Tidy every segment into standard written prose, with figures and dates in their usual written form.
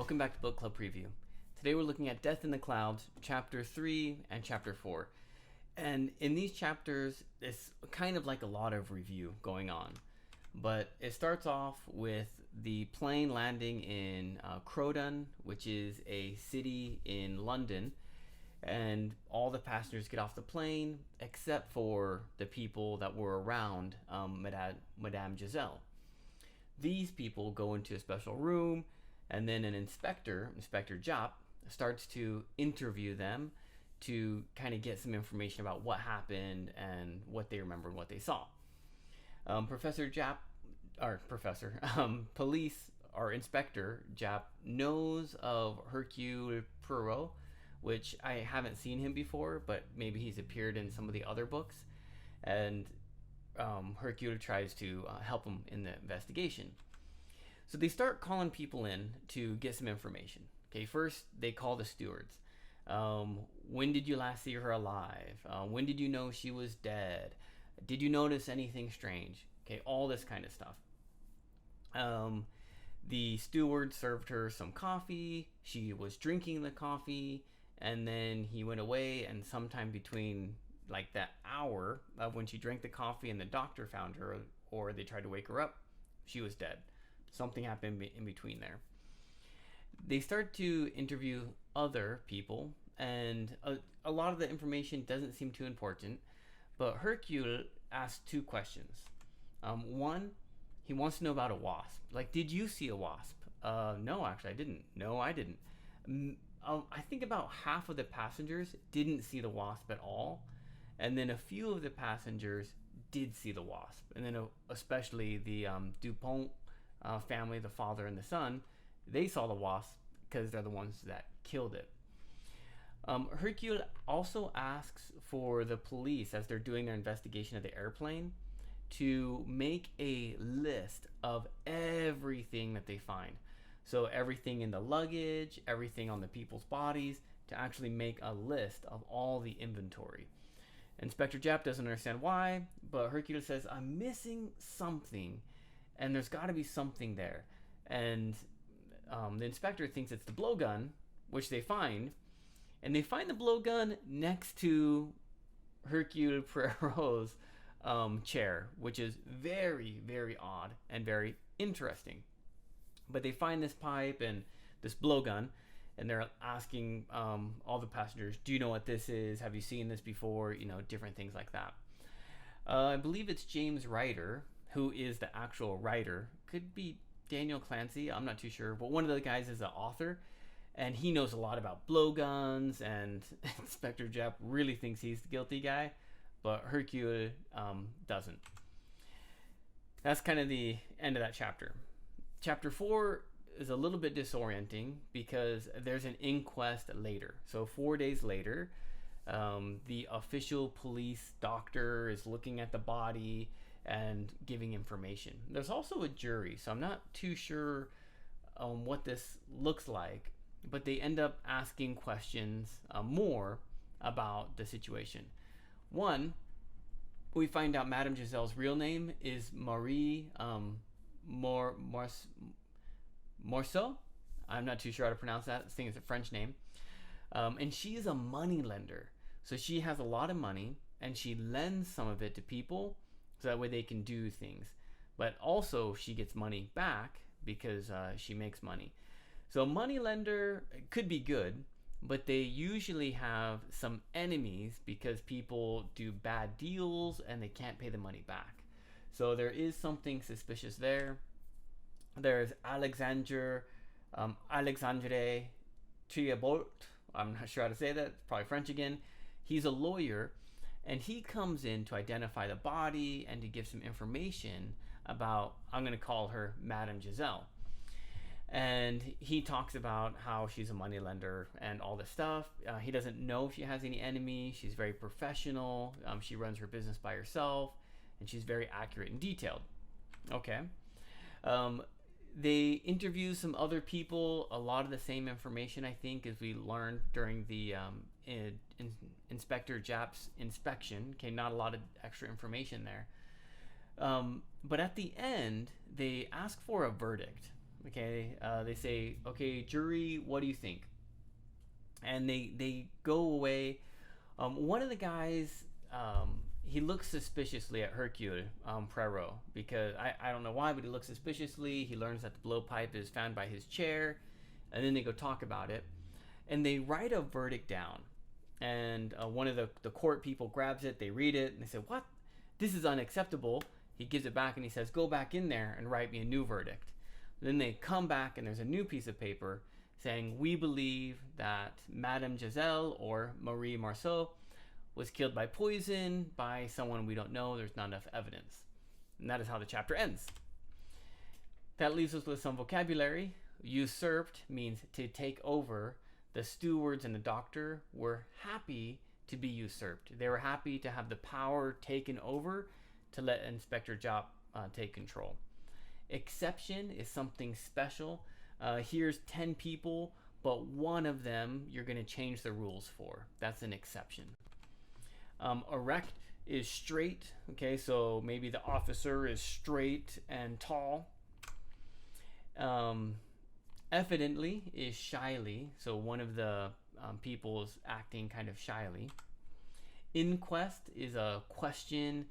welcome back to Book Club Preview. Today we're looking at Death in the Clouds, Chapter 3 and Chapter 4. And in these chapters, it's kind of like a lot of review going on. But it starts off with the plane landing in Croydon, which is a city in London. And all the passengers get off the plane except for the people that were around Madame Giselle. These people go into a special room, and then an Inspector Japp, starts to interview them to kind of get some information about what happened and what they remember and what they saw. Police or Inspector Japp knows of Hercule Poirot, which I haven't seen him before, but maybe he's appeared in some of the other books. And Hercule tries to help him in the investigation. So they start calling people in to get some information. Okay, first they call the stewards. When did you last see her alive? When did you know she was dead? Did you notice anything strange? Okay, all this kind of stuff. The steward served her some coffee. She was drinking the coffee, and then he went away, and sometime between like that hour of when she drank the coffee and the doctor found her, or they tried to wake her up, she was dead. Something happened in between there. They start to interview other people, and a lot of the information doesn't seem too important, but Hercule asks two questions. One, he wants to know about a wasp. Like, did you see a wasp? No, actually, I didn't. No, I didn't. I think about half of the passengers didn't see the wasp at all, and then a few of the passengers did see the wasp, and then especially the Dupont family, the father and the son, they saw the wasp because they're the ones that killed it. Hercule also asks for the police, as they're doing their investigation of the airplane, to make a list of everything that they find. So everything in the luggage, everything on the people's bodies, to actually make a list of all the inventory. Inspector Japp doesn't understand why, but Hercule says, I'm missing something, and there's got to be something there. And the inspector thinks it's the blowgun, which they find, and they find the blowgun next to Hercule Poirot's chair, which is very, very odd and very interesting. But they find this pipe and this blowgun, and they're asking all the passengers, do you know what this is? Have you seen this before? You know, different things like that. I believe it's James Ryder, who is the actual writer. Could be Daniel Clancy, I'm not too sure. But one of the guys is an author, and he knows a lot about blowguns, and Inspector Japp really thinks he's the guilty guy, but Hercule doesn't. That's kind of the end of that chapter. Chapter 4 is a little bit disorienting because there's an inquest later. So 4 days later, the official police doctor is looking at the body and giving information. There's also a jury, so I'm not too sure what this looks like, but they end up asking questions more about the situation. One, we find out Madame Giselle's real name is Marie Morceau. I'm not too sure how to pronounce that. I think it's a French name. And she is a money lender. So she has a lot of money, and she lends some of it to people so that way they can do things. But also she gets money back because she makes money. So a money lender could be good, but they usually have some enemies because people do bad deals and they can't pay the money back. So there is something suspicious there. There's Alexandre Triabolt. I'm not sure how to say that. It's probably French again. He's a lawyer, and he comes in to identify the body and to give some information about, I'm going to call her Madame Giselle. And he talks about how she's a moneylender and all this stuff. He doesn't know if she has any enemies. She's very professional. She runs her business by herself, and she's very accurate and detailed. Okay. They interview some other people, a lot of the same information, I think, as we learned during the Inspector Japp's inspection. Okay, not a lot of extra information there. But at the end, they ask for a verdict. Okay, they say, okay, jury, what do you think? And they go away. One of the guys, he looks suspiciously at Hercule Poirot, because I don't know why, but he looks suspiciously. He learns that the blowpipe is found by his chair, and then they go talk about it, and they write a verdict down. And one of the court people grabs it, they read it, and they say, "What? This is unacceptable." He gives it back and he says, "Go back in there and write me a new verdict." Then they come back and there's a new piece of paper saying, "We believe that Madame Giselle, or Marie Marceau, was killed by poison by someone we don't know. There's not enough evidence." And that is how the chapter ends. That leaves us with some vocabulary. Usurped means to take over. The stewards and the doctor were happy to be usurped. They were happy to have the power taken over to let Inspector Japp take control. Exception is something special. Here's 10 people, but one of them you're going to change the rules for. That's an exception. Erect is straight. Okay, so maybe the officer is straight and tall. Evidently is shyly, so one of the people is acting kind of shyly. Inquest is a question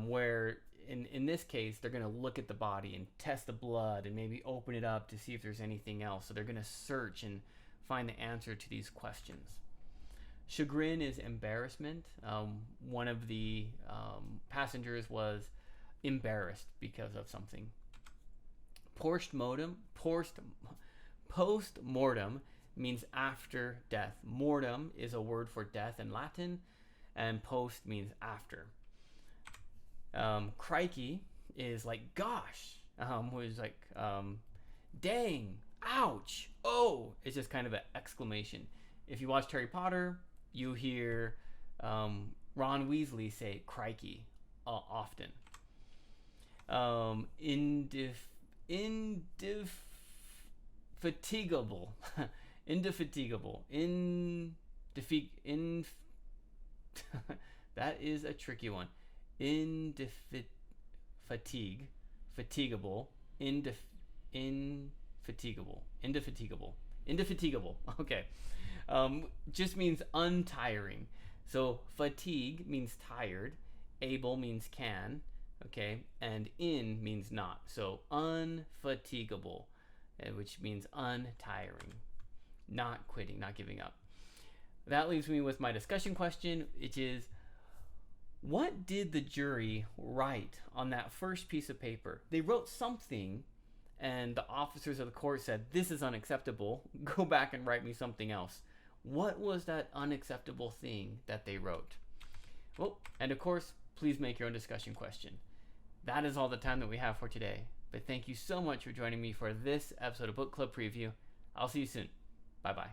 where in this case they're going to look at the body and test the blood and maybe open it up to see if there's anything else. So they're going to search and find the answer to these questions. Chagrin is embarrassment. One of the passengers was embarrassed because of something. Post-mortem means after death. Mortem is a word for death in Latin, and post means after. Crikey is like gosh, was like dang, ouch, oh. It's just kind of an exclamation. If you watched Harry Potter, you hear Ron Weasley say crikey often. Indefatigable. Indefatigable. That is a tricky one. Fatigable. Indefatigable. Okay. Just means untiring. So fatigue means tired. Able means can. Okay, and in means not. So unfatigable, which means untiring, not quitting, not giving up. That leaves me with my discussion question, which is, what did the jury write on that first piece of paper? They wrote something, and the officers of the court said, "This is unacceptable. Go back and write me something else." What was that unacceptable thing that they wrote? Well, and of course, please make your own discussion question. That is all the time that we have for today. But thank you so much for joining me for this episode of Book Club Preview. I'll see you soon. Bye-bye.